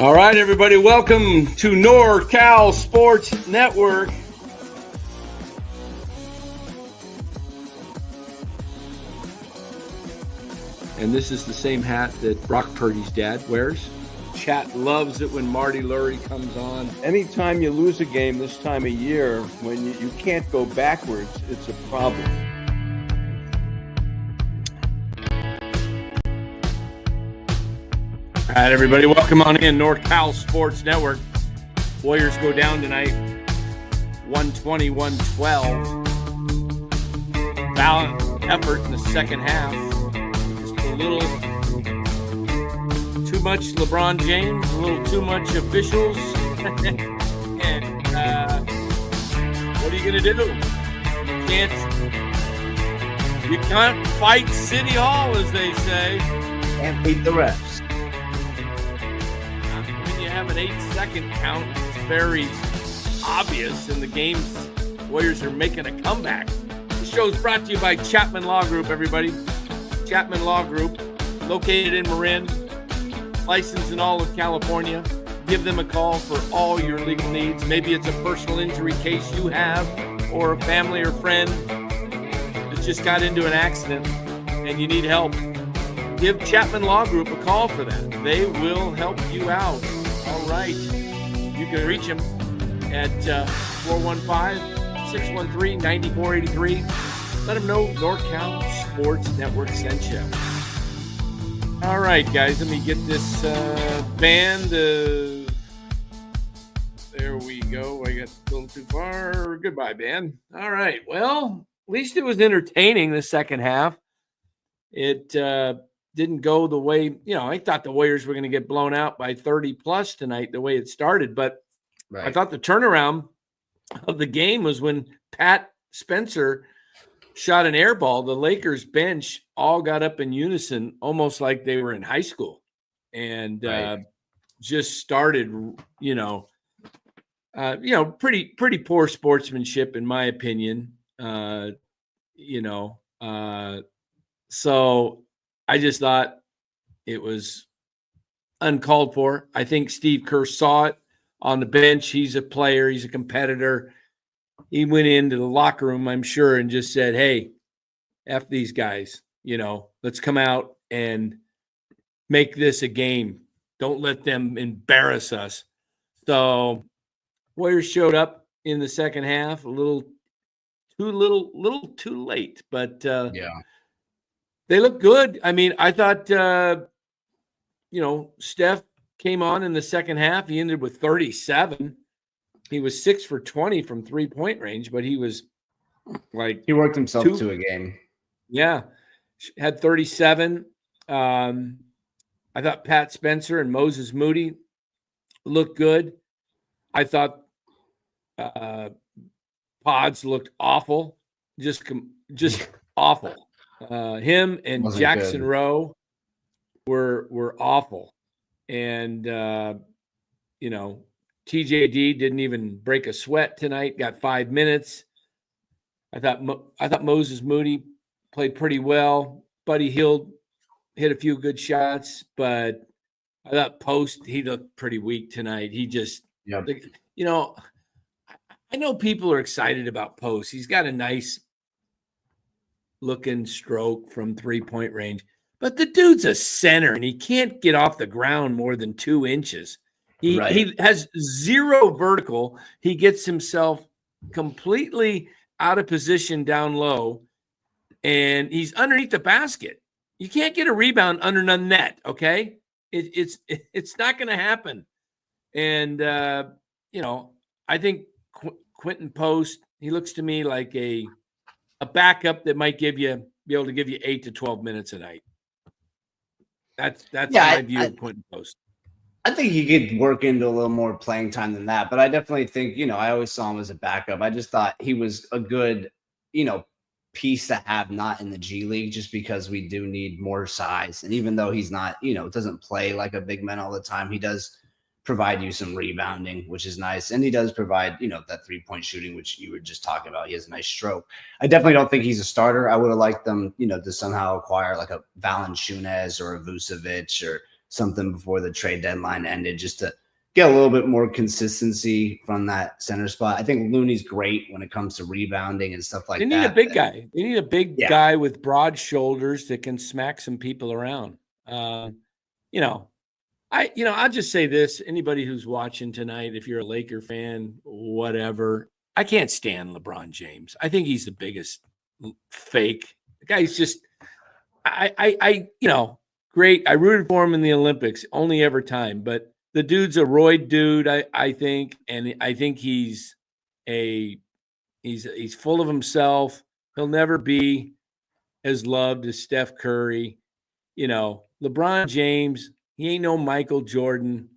All right, everybody, welcome to NorCal Sports Network. And this is the same hat that Brock Purdy's dad wears. Chat loves it when Marty Lurie comes on. Anytime you lose a game this time of year, when you can't go backwards, it's a problem. All right, everybody, welcome on in. NorCal Sports Network. Warriors go down tonight, 120-112. Valiant effort in the second half. Just a little too much LeBron James, a little too much officials. And what are you going to do? You can't fight City Hall, as they say. Can't beat the refs. Have an 8-second count. It's very obvious in the games. Warriors are making a comeback. The show is brought to you by Chapman Law Group, everybody. Chapman Law Group, located in Marin, licensed in all of California. Give them a call for all your legal needs. Maybe it's a personal injury case you have, or a family or friend that just got into an accident and you need help. Give Chapman Law Group a call for that. They will help you out. All right. You can reach them at 415-613-9483. Let them know NorCal Sports Network sent you. All right, guys. Let me get this band. There we go. I got a little too far. Goodbye, band. All right. Well, at least it was entertaining the second half. It didn't go the way, I thought the Warriors were going to get blown out by 30 plus tonight, the way it started. But right. I thought the turnaround of the game was when Pat Spencer shot an air ball. The Lakers bench all got up in unison, almost like they were in high school, and just started, pretty poor sportsmanship, in my opinion. So I just thought it was uncalled for. I think Steve Kerr saw it on the bench. He's a player. He's a competitor. He went into the locker room, I'm sure, and just said, hey, F these guys. Let's come out and make this a game. Don't let them embarrass us. So Warriors showed up in the second half a little too late. But, they look good. I mean, I thought, Steph came on in the second half. He ended with 37. He was 6 for 20 from 3-point range, but he was like he worked himself to a game. Yeah, had 37. I thought Pat Spencer and Moses Moody looked good. I thought Pods looked awful, just awful. Him and Wasn't Jackson good. Rowe were awful, and TJD didn't even break a sweat tonight. Got 5 minutes. I thought Moses Moody played pretty well. Buddy Hield hit a few good shots, but I thought Post, he looked pretty weak tonight. He just, I know people are excited about Post. He's got a nice looking stroke from 3-point range, but the dude's a center and he can't get off the ground more than 2 inches. He has zero vertical. He gets himself completely out of position down low, and he's underneath the basket. You can't get a rebound under the net. Okay. It's not going to happen. And, I think Quentin Post, he looks to me like a backup that might be able to give you 8 to 12 minutes a night. That's my view of Quentin Post. I think he could work into a little more playing time than that, but I definitely think, I always saw him as a backup. I just thought he was a good, piece to have not in the G League, just because we do need more size. And even though he's not, doesn't play like a big man all the time, he does provide you some rebounding, which is nice. And he does provide, that 3-point shooting, which you were just talking about. He has a nice stroke. I definitely don't think he's a starter. I would have liked them, to somehow acquire like a Valanciunas or a Vucevic or something before the trade deadline ended, just to get a little bit more consistency from that center spot. I think Looney's great when it comes to rebounding and stuff like that. They need a big guy. They need a big guy with broad shoulders that can smack some people around. I'll just say this. Anybody who's watching tonight, if you're a Laker fan, whatever, I can't stand LeBron James. I think he's the biggest fake. The guy's just, great. I rooted for him in the Olympics, only ever time, but the dude's a roid dude, I think, and I think he's full of himself. He'll never be as loved as Steph Curry. LeBron James, he ain't no Michael Jordan.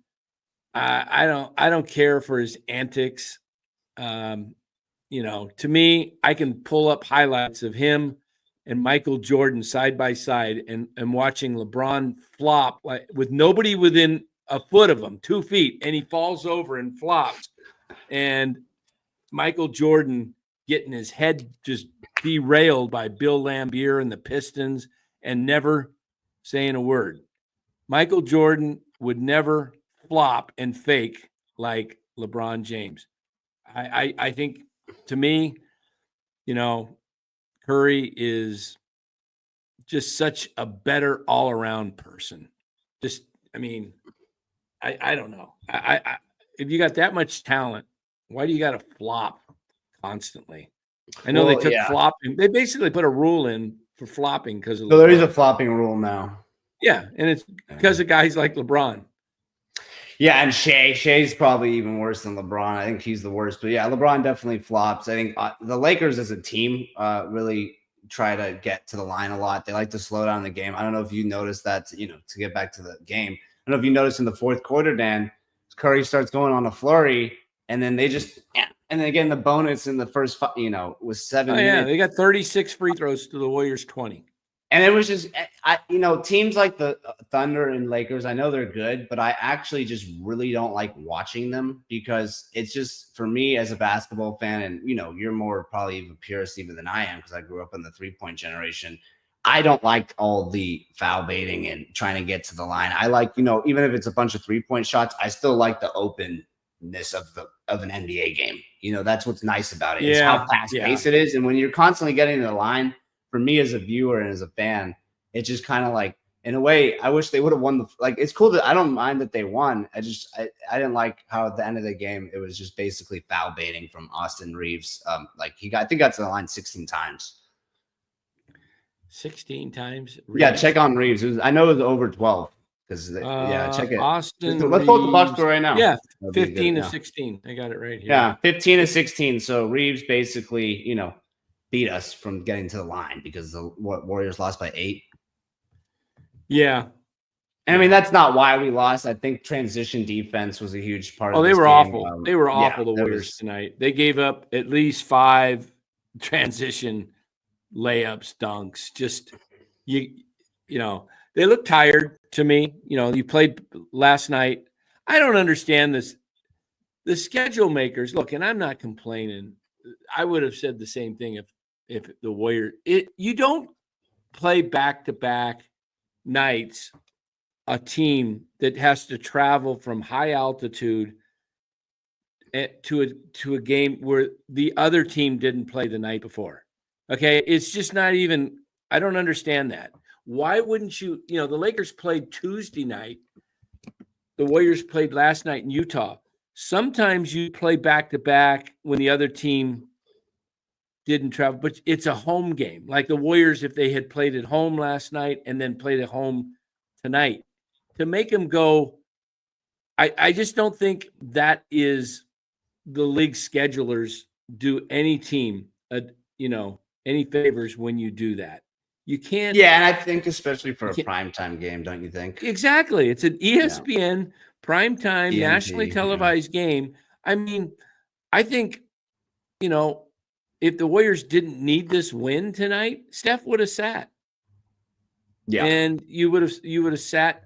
I don't care for his antics. To me, I can pull up highlights of him and Michael Jordan side by side and watching LeBron flop with nobody within a foot of him, 2 feet, and he falls over and flops. And Michael Jordan getting his head just derailed by Bill Laimbeer and the Pistons and never saying a word. Michael Jordan would never flop and fake like LeBron James. I think, to me, Curry is just such a better all-around person. I don't know. If you got that much talent, why do you got to flop constantly? I know they took flopping. They basically put a rule in for flopping because of. So there is a flopping rule now. Yeah, and it's because of guys like LeBron. Yeah, and Shay's probably even worse than LeBron. I think he's the worst. But yeah, LeBron definitely flops. I think the Lakers as a team really try to get to the line a lot. They like to slow down the game. I don't know if you noticed that, to get back to the game. I don't know if you noticed in the fourth quarter, Dan, Curry starts going on a flurry, and then they just and then again the bonus in the first was 7 minutes. Yeah, they got 36 free throws to the Warriors 20. And it was just, teams like the Thunder and Lakers, I know they're good, but I actually just really don't like watching them because it's just, for me as a basketball fan, and, you're more probably even purist even than I am because I grew up in the three-point generation. I don't like all the foul baiting and trying to get to the line. I like, even if it's a bunch of three-point shots, I still like the openness of an NBA game. That's what's nice about it. Yeah, it's how fast-paced it is. And when you're constantly getting to the line, for me as a viewer and as a fan, it's just kind of like, in a way, I wish they would have won it's cool that I don't mind that they won. I didn't like how at the end of the game, it was just basically foul baiting from Austin Reeves. I think got to the line 16 times. 16 times? Reeves. Yeah, check on Reeves. I know it was over 12 because check it. Austin Let's pull up the box score right now. Yeah, 15 to 16. I got it right here. Yeah, 15 to 16. So Reeves basically, beat us from getting to the line because the Warriors lost by 8. Yeah. And I mean, that's not why we lost. I think transition defense was a huge part of this game. Awful. They were awful, the Warriors tonight. They gave up at least 5 transition layups, dunks. Just, they look tired to me. You played last night. I don't understand this. The schedule makers, look, and I'm not complaining. I would have said the same thing if the Warriors, you don't play back-to-back nights a team that has to travel from high altitude to a game where the other team didn't play the night before. Okay, it's just not even. I don't understand that. Why wouldn't you? The Lakers played Tuesday night. The Warriors played last night in Utah. Sometimes you play back-to-back when the other team didn't travel, but it's a home game. Like the Warriors, if they had played at home last night and then played at home tonight, to make them go, I just don't think that is the league schedulers do any team, any favors when you do that. You can't. Yeah, and I think especially for a primetime game, don't you think? Exactly. It's an ESPN primetime, nationally televised game. I mean, I think, if the Warriors didn't need this win tonight, Steph would have sat. Yeah. And you would have sat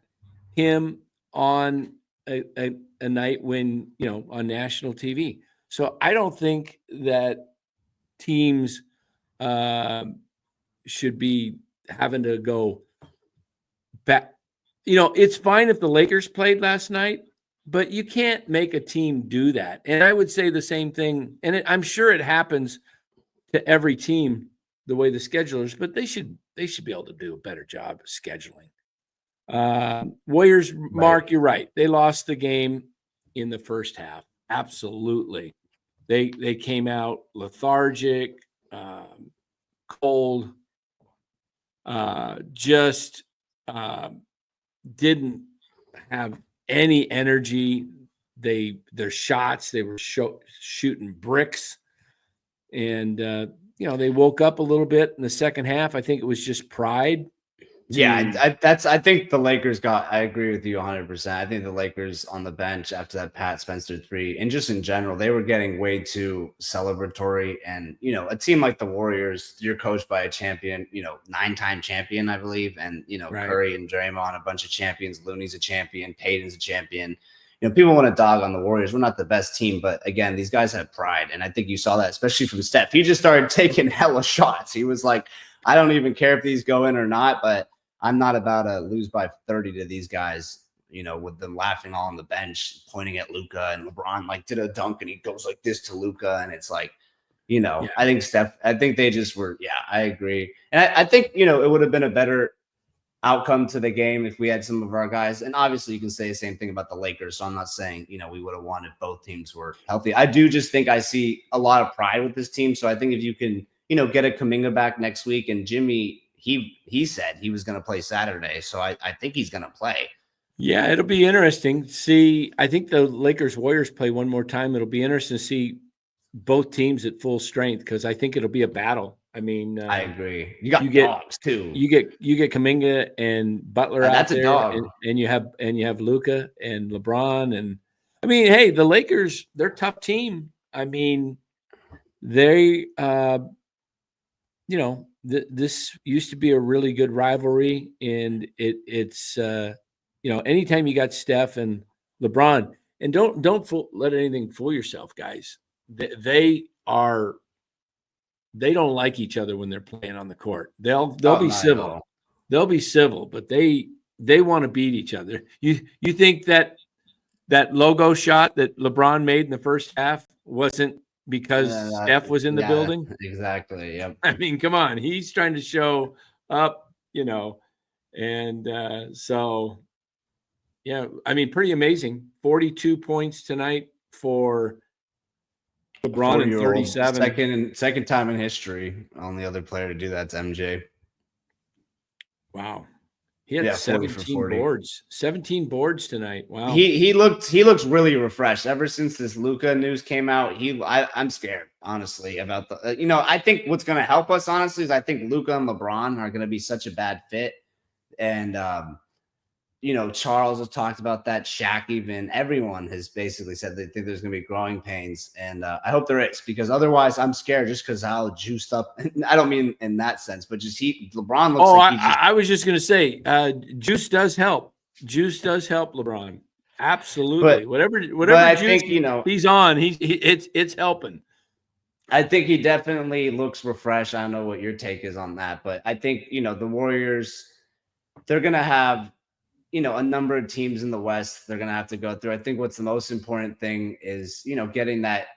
him on a night when, on national TV. So I don't think that teams should be having to go it's fine if the Lakers played last night, but you can't make a team do that. And I would say the same thing. And I'm sure it happens to every team the way the schedulers, but they should be able to do a better job of scheduling. Warriors, Mark, you're right. They lost the game in the first half. Absolutely. They came out lethargic, cold, just didn't have any energy. Their shots, they were shooting bricks. And, they woke up a little bit in the second half. I think it was just pride. Yeah, I think the Lakers I agree with you 100%. I think the Lakers on the bench after that Pat Spencer 3, and just in general, they were getting way too celebratory. And, a team like the Warriors, you're coached by a champion, 9-time champion, I believe. And, Right. Curry and Draymond, a bunch of champions. Looney's a champion. Payton's a champion. People want to dog on the Warriors. We're not the best team, but again, these guys have pride. And I think you saw that, especially from Steph. He just started taking hella shots. He was like, I don't even care if these go in or not, but I'm not about to lose by 30 to these guys, with them laughing all on the bench, pointing at Luka, and LeBron did a dunk and he goes like this to Luka. And it's like, I think they just were, I agree. And I think, it would have been a better outcome to the game if we had some of our guys. And obviously you can say the same thing about the Lakers. So I'm not saying, we would have won if both teams were healthy. I do just think I see a lot of pride with this team. So I think if you can, get a Kuminga back next week, and Jimmy, he said he was going to play Saturday. So I think he's going to play. Yeah, it'll be interesting. See, I think the Lakers Warriors play one more time. It'll be interesting to see both teams at full strength, because I think it'll be a battle. I mean, I agree. You got dogs too. You get Kuminga and Butler out that's there, a dog. and you have Luka and LeBron, and I mean, hey, the Lakers, they're a tough team. I mean, they, this used to be a really good rivalry, and it's anytime you got Steph and LeBron, and don't let anything fool yourself, guys. They don't like each other when they're playing on the court. They'll be civil. They'll be civil, but they want to beat each other. You think that logo shot that LeBron made in the first half wasn't because Steph was in the building? Exactly. Yep. I mean, come on. He's trying to show up, and so, yeah, I mean, pretty amazing. 42 points tonight for LeBron and 37. Second time in history. Only other player to do that's MJ. Wow. He had 17 boards. 17 boards tonight. Wow. He looks really refreshed ever since this Luka news came out. I'm scared, honestly, about the I think what's going to help us, honestly, is I think Luka and LeBron are going to be such a bad fit. And Charles has talked about that. Shaq, even everyone has basically said they think there's going to be growing pains, and I hope there is, because otherwise I'm scared, just because how juiced up. I don't mean in that sense, but just LeBron looks. I was just going to say, juice does help. Juice does help LeBron. Absolutely. Whatever I juice think he's on, it's helping. I think he definitely looks refreshed. I don't know what your take is on that, but I think the Warriors, they're going to have a number of teams in the West they're going to have to go through. I think what's the most important thing is, getting that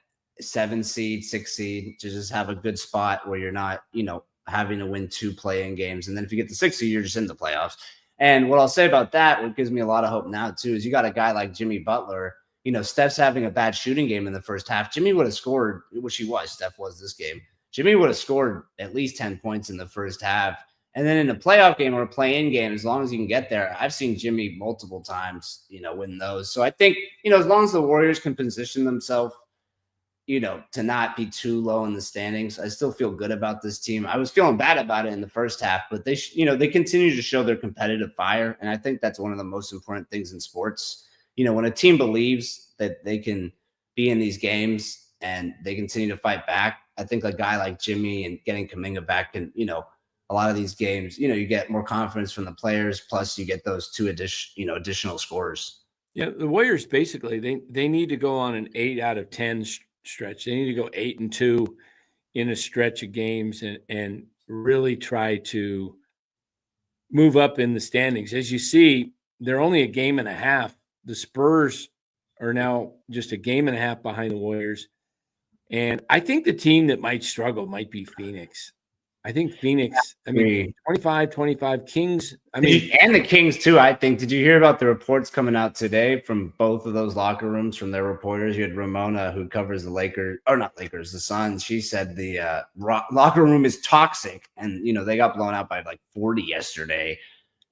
7 seed, 6 seed to just have a good spot where you're not, having to win 2 play-in games. And then if you get the 6 seed, you're just in the playoffs. And what I'll say about that, what gives me a lot of hope now too, is you got a guy like Jimmy Butler. Steph's having a bad shooting game in the first half. Jimmy would have scored, which he was, Steph was this game. Jimmy would have scored at least 10 points in the first half. And then in a playoff game or a play-in game, as long as you can get there, I've seen Jimmy multiple times, win those. So I think, as long as the Warriors can position themselves, to not be too low in the standings, I still feel good about this team. I was feeling bad about it in the first half, but they continue to show their competitive fire. And I think that's one of the most important things in sports. When a team believes that they can be in these games and they continue to fight back, I think a guy like Jimmy and getting Kuminga back and, a lot of these games, you get more confidence from the players. Plus, you get those 2 additional scores. Yeah, the Warriors basically they need to go on an 8 out of 10 stretch. They need to go 8-2 in a stretch of games and really try to move up in the standings. As you see, they're only a game and a half. The Spurs are now just a game and a half behind the Warriors. And I think the team that might struggle might be Phoenix. I think Phoenix, 25-25 Kings. And the Kings too, I think. Did you hear about the reports coming out today from both of those locker rooms from their reporters? You had Ramona, who covers the Lakers, or not Lakers, the Suns. She said the locker room is toxic, and they got blown out by like 40 yesterday.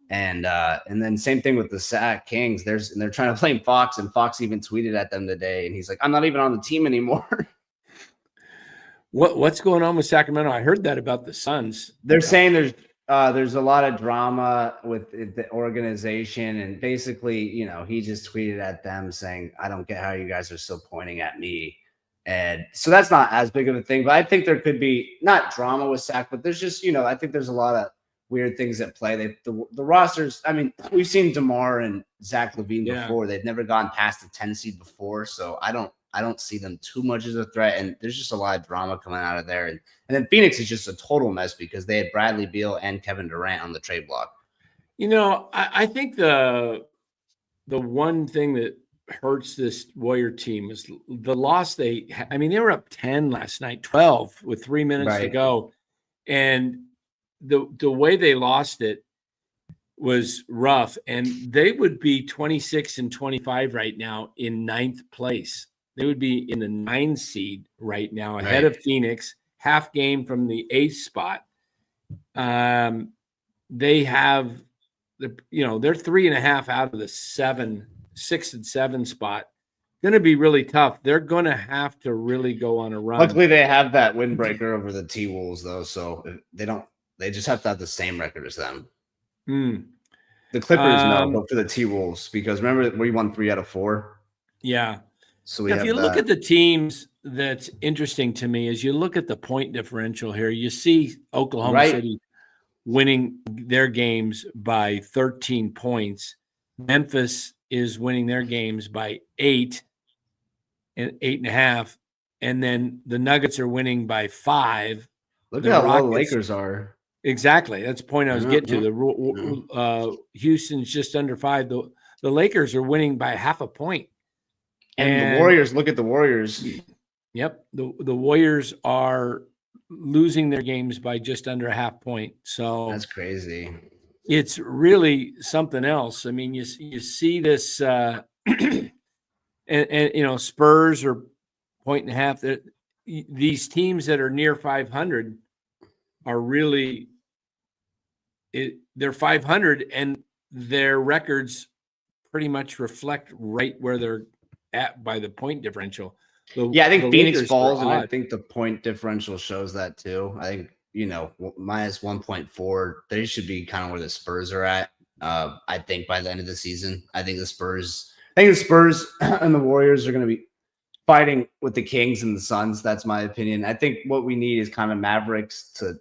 And then same thing with the Sac Kings. They're trying to blame Fox, and Fox even tweeted at them today, and he's like, "I'm not even on the team anymore." What's going on with Sacramento? I heard that about the Suns. They're saying there's a lot of drama with the organization, and basically, he just tweeted at them saying, "I don't get how you guys are still pointing at me." And so that's not as big of a thing, but I think there could be not drama with Sac, but there's just, I think there's a lot of weird things at play. The rosters, I mean, we've seen DeMar and Zach LaVine before. They've never gone past the 10 seed before, so I don't see them too much as a threat, and there's just a lot of drama coming out of there. And then Phoenix is just a total mess because they had Bradley Beal and Kevin Durant on the trade block. I think the one thing that hurts this Warrior team is the loss. They were up 10 last night, 12 with 3 minutes to go. And the way they lost it was rough. And they would be 26-25 right now in 9th place. They would be in the 9 seed right now, ahead of Phoenix, half game from the 8th spot. They have they're 3.5 out of the 6 and 7 spot. Going to be really tough. They're going to have to really go on a run. Luckily, they have that windbreaker over the T-Wolves, though, so they just have to have the same record as them. The Clippers, no, but for the T-Wolves, because remember we won 3 out of 4. Yeah. So if you look at the teams, that's interesting to me is you look at the point differential here. You see Oklahoma City winning their games by 13 points. Memphis is winning their games by 8 and 8.5, and then the Nuggets are winning by 5. Look at how low the Lakers are. Exactly, that's the point I was getting to. The Houston's just under 5. The Lakers are winning by half a point. And the Warriors, look at the Warriors. Yep. The Warriors are losing their games by just under a half point. So that's crazy. It's really something else. I mean, you see this and Spurs are 1.5. These teams that are near 500 are really they're 500, and their records pretty much reflect right where they're at by the point differential. I think Phoenix falls, and I think the point differential shows that too. I think minus 1.4, they should be kind of where the Spurs are at. I think by the end of the season, I think the Spurs and the Warriors are going to be fighting with the Kings and the Suns. That's my opinion. I think what we need is kind of Mavericks to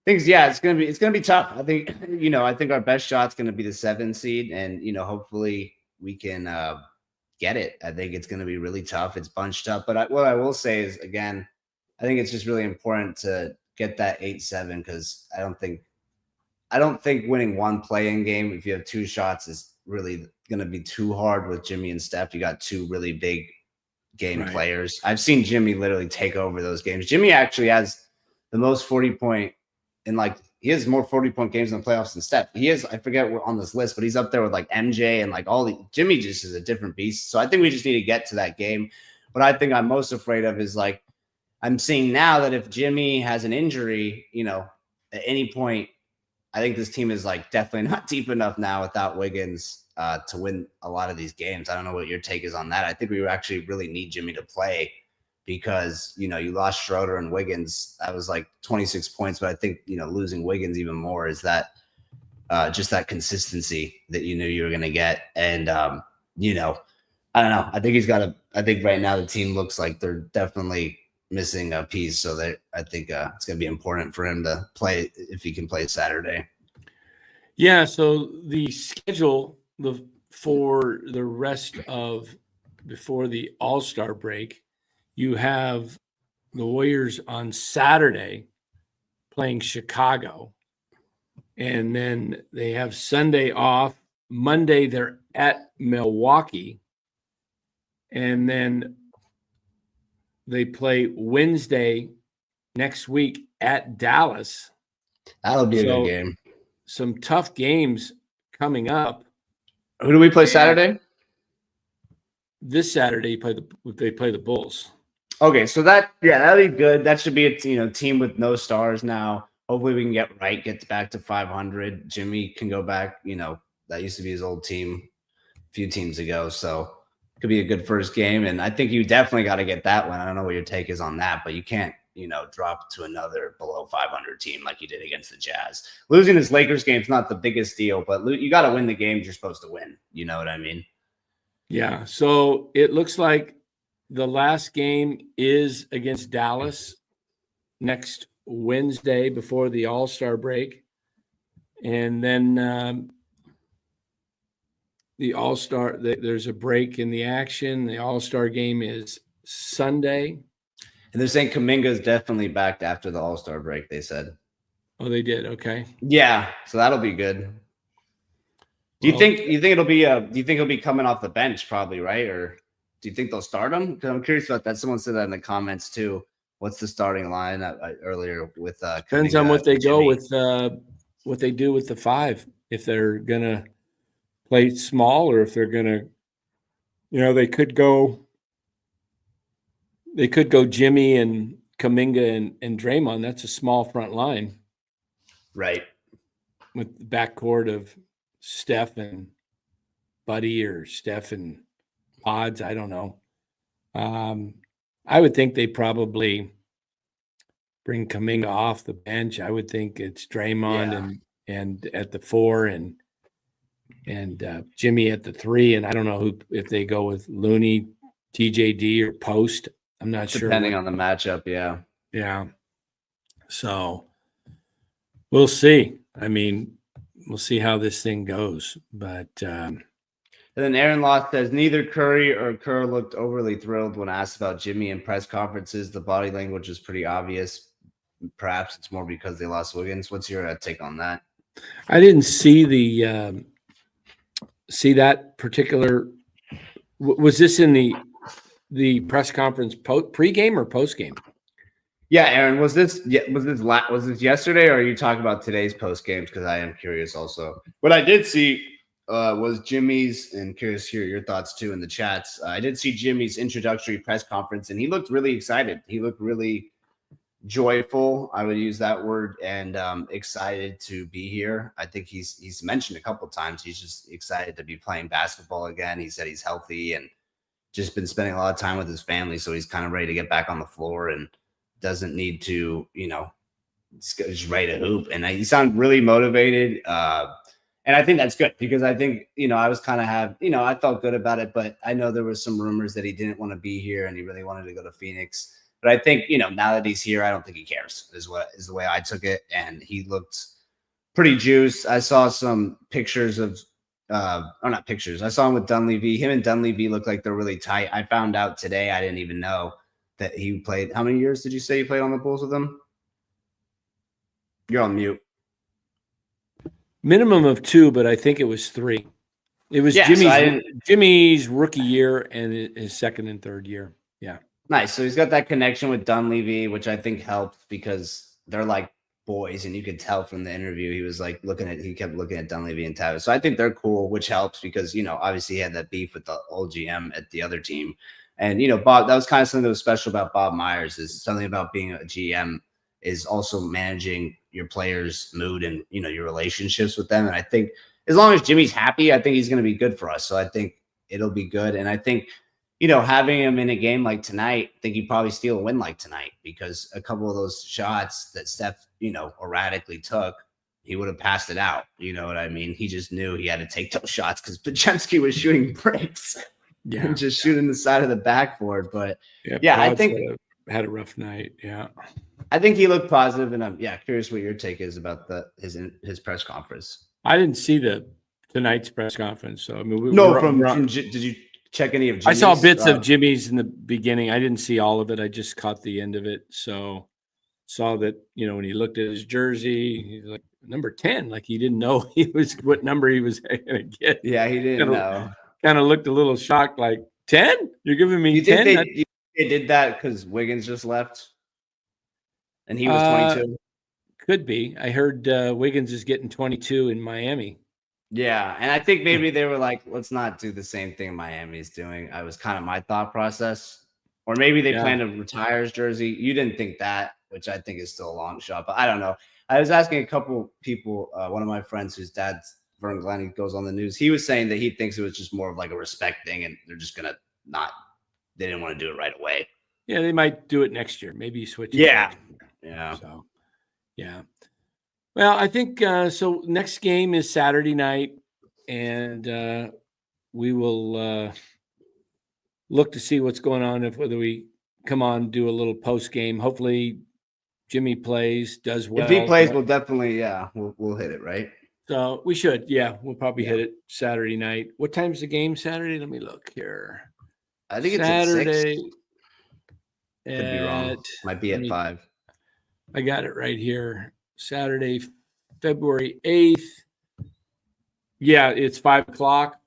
things. Yeah, it's gonna be tough. I think I think our best shot's going to be the 7 seed, and hopefully we can get it. I think it's going to be really tough. It's bunched up, but what I will say is, again, I think it's just really important to get that 8-7, because I don't think winning one play-in game, if you have 2 shots, is really going to be too hard with Jimmy and Steph. You got 2 really big game players. I've seen Jimmy literally take over those games. Jimmy actually has the most 40-point he has more 40-point games in the playoffs than Steph. He is, I forget what on this list, but he's up there with like MJ and Jimmy just is a different beast. So I think we just need to get to that game. What I think I'm most afraid of is I'm seeing now that if Jimmy has an injury, at any point, I think this team is definitely not deep enough now without Wiggins to win a lot of these games. I don't know what your take is on that. I think we actually really need Jimmy to play, because you lost Schroeder and Wiggins. That was 26 points, but I think losing Wiggins even more is that just that consistency that you knew you were going to get. And I don't know. I think right now the team looks like they're definitely missing a piece, so that I think it's going to be important for him to play if he can play Saturday. Yeah. So the schedule for the rest of before the All-Star break. You have the Warriors on Saturday playing Chicago, And then they have Sunday off. Monday, they're at Milwaukee. And then they play Wednesday next week at Dallas. That'll be a good game. Some tough games coming up. Who do we play Saturday? This Saturday, they play the Bulls. Okay, so that'll be good. That should be a team with no stars now. Hopefully we can get back to 500. Jimmy can go back. That used to be his old team a few teams ago. So it could be a good first game. And I think you definitely got to get that one. I don't know what your take is on that, but you can't, drop to another below 500 team like you did against the Jazz. Losing this Lakers game is not the biggest deal, but you got to win the games you're supposed to win. You know what I mean? Yeah. So it looks like the last game is against Dallas next Wednesday before the All-Star break. And then the All-Star, there's a break in the action. The All-Star game is Sunday. And they're saying Kuminga is definitely back after the All-Star break, they said. Oh, they did. Okay. Yeah. So that'll be good. Do you think it'll be do you think he'll be coming off the bench probably, right? Or do you think they'll start him? Because I'm curious about that. Someone said that in the comments too. What's the starting line earlier with depends on what they go with what they do with the five. If they're gonna play small or if they're gonna, they could go Jimmy and Kuminga and Draymond. That's a small front line. Right. With the backcourt of Steph and Buddy or Steph and Pods, I don't know. I would think they probably bring Kuminga off the bench. I would think it's Draymond and at the 4 and Jimmy at the 3. And I don't know if they go with Looney, TJD, or Post. I'm not sure. Depending on the matchup, yeah. Yeah. So we'll see. I mean, we'll see how this thing goes. But and then Aaron Loss says neither Curry or Kerr looked overly thrilled when asked about Jimmy in press conferences. The body language was pretty obvious. Perhaps it's more because they lost Wiggins. What's your take on that? I didn't see that particular. Was this in the press conference pregame or postgame? Yeah, Aaron, was this yesterday, or are you talking about today's post games? Because I am curious also. What I did see was Jimmy's, and curious to hear your thoughts too in the chats. I did see Jimmy's introductory press conference, and he looked really excited. He looked really joyful, I would use that word, and excited to be here. I think he's mentioned a couple of times he's just excited to be playing basketball again. He said he's healthy and just been spending a lot of time with his family, so he's kind of ready to get back on the floor and doesn't need to, just ready to hoop. And he sounded really motivated. And I think that's good because I think, I was kind of I felt good about it, but I know there was some rumors that he didn't want to be here and he really wanted to go to Phoenix. But I think, now that he's here, I don't think he cares is the way I took it. And he looked pretty juiced. I saw some pictures of, or not pictures. I saw him with Dunleavy. Him and Dunleavy look like they're really tight. I found out today, I didn't even know that he played. How many years did you say you played on the Bulls with him? You're on mute. Minimum of 2, but I think it was 3. It was Jimmy's rookie year and his second and third year. Yeah. Nice. So he's got that connection with Dunleavy, which I think helped because they're like boys, and you could tell from the interview he was like he kept looking at Dunleavy and Tavis. So I think they're cool, which helps because obviously he had that beef with the old GM at the other team. And Bob, that was kind of something that was special about Bob Myers, is something about being a GM is also managing your players' mood and your relationships with them. And I think as long as Jimmy's happy, I think he's going to be good for us. So I think it'll be good. And I think having him in a game like tonight, I think he'd probably steal a win like tonight because a couple of those shots that Steph erratically took, he would have passed it out. You know what I mean? He just knew he had to take those shots because Podziemski was shooting breaks. Yeah, and just shooting the side of the backboard. But I think had a rough night. Yeah, I think he looked positive, and I'm curious what your take is about his press conference. I didn't see tonight's press conference, so I mean, did you check any of Jimmy's? I saw bits of Jimmy's in the beginning. I didn't see all of it. I just caught the end of it. So saw that, when he looked at his jersey, he's like, number 10, like he didn't know what number he was going to get. Yeah, he didn't know. Kind of looked a little shocked, like 10? You're giving me 10? You think they did that because Wiggins just left and he was 22? Could be. I heard Wiggins is getting 22 in Miami. Yeah, and I think maybe they were like, let's not do the same thing Miami's doing. I was kind of my thought process. Or maybe they plan to retire his jersey. You didn't think that, which I think is still a long shot, but I don't know. I was asking a couple people, one of my friends whose dad's Vern Glenn, he goes on the news. He was saying that he thinks it was just more of like a respect thing, and they're just going to they didn't want to do it right away. Yeah, they might do it next year. Maybe switch. Yeah. So, yeah. Well, I think so. Next game is Saturday night, and we will look to see what's going on, whether we come on, do a little post game. Hopefully, Jimmy plays, does well. If he plays, we'll definitely, we'll hit it, right? So we should, we'll probably hit it Saturday night. What time's the game Saturday? Let me look here. I think it's Saturday. At 6. Could be wrong. Might be at 5. I got it right here. Saturday, February 8th. Yeah, it's 5 o'clock.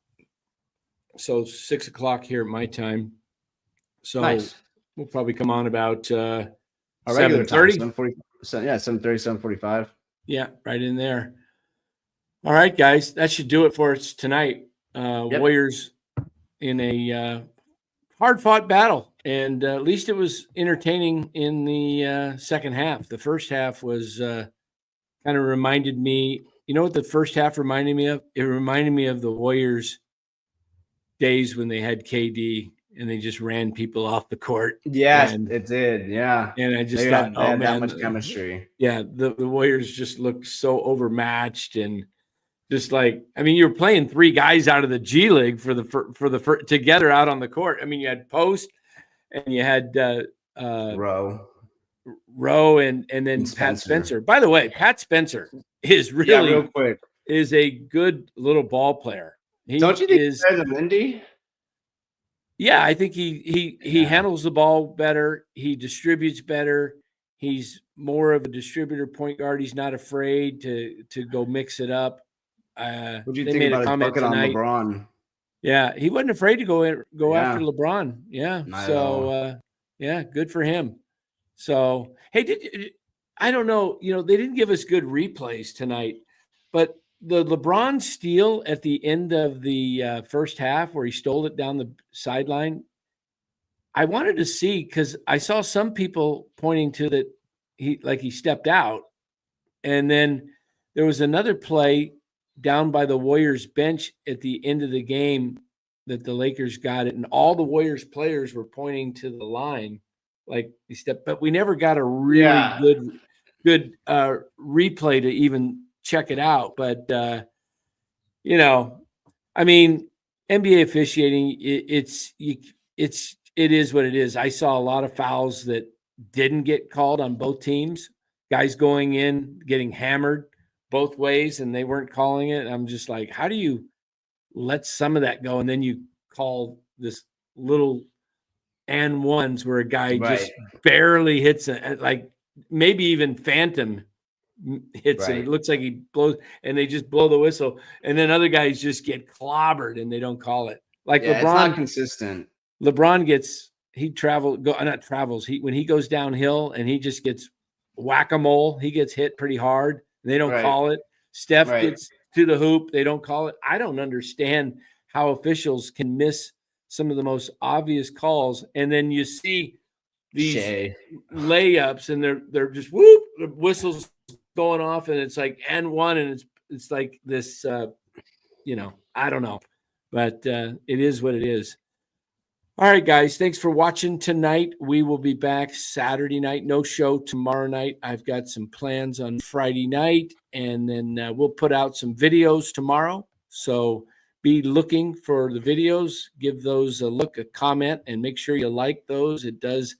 So 6 o'clock here at my time. So nice. We'll probably come on about our regular 7:30. 7:40. 7:30, 7:45. Yeah, right in there. All right, guys, that should do it for us tonight. Warriors in a hard-fought battle, and at least it was entertaining in the second half. The first half was kind of reminded me, you know what the first half reminded me of? It reminded me of the Warriors days when they had KD and they just ran people off the court. Yes, it did. Yeah. And I just thought, oh man, that much chemistry. Yeah. The Warriors just looked so overmatched, and just like, I mean, you were playing 3 guys out of the G League for the together out on the court. I mean, you had Post and you had Rowe and then Pat Spencer. By the way, Pat Spencer is really real quick is a good little ball player. Don't you think he's better than Lindy? Yeah, I think he handles the ball better. He distributes better. He's more of a distributor point guard. He's not afraid to go mix it up. What do you think about his bucket on LeBron? Yeah, he wasn't afraid to go after LeBron. Yeah, so good for him. So hey, I don't know. They didn't give us good replays tonight, but the LeBron steal at the end of the first half where he stole it down the sideline, I wanted to see, because I saw some people pointing to that he stepped out, and then there was another play down by the Warriors bench at the end of the game that the Lakers got it, and all the Warriors players were pointing to the line like he stepped, but we never got a really good replay to even check it out. But I mean, NBA officiating, it is what it is. I saw a lot of fouls that didn't get called on both teams, guys going in getting hammered both ways, and they weren't calling it. I'm just like, how do you let some of that go, and then you call this little and ones where a guy just barely hits it, like maybe even phantom hits it. It looks like he blows, and they just blow the whistle, and then other guys just get clobbered and they don't call it. Like LeBron, it's not consistent. LeBron when he goes downhill and he just gets whack-a-mole, he gets hit pretty hard. They don't call it. Steph gets to the hoop. They don't call it. I don't understand how officials can miss some of the most obvious calls. And then you see these layups, and they're just whoop, the whistles going off, and it's like and one, and it's like this. I don't know, but it is what it is. All right, guys, thanks for watching tonight. We will be back Saturday night. No show tomorrow night. I've got some plans on Friday night, and then we'll put out some videos tomorrow. So be looking for the videos. Give those a look, a comment, and make sure you like those. It does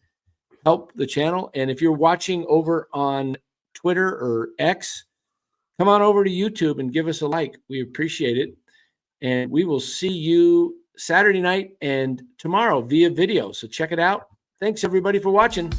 help the channel. And if you're watching over on Twitter or X, come on over to YouTube and give us a like. We appreciate it. And we will see you Saturday night and tomorrow via video. So check it out. Thanks, everybody, for watching.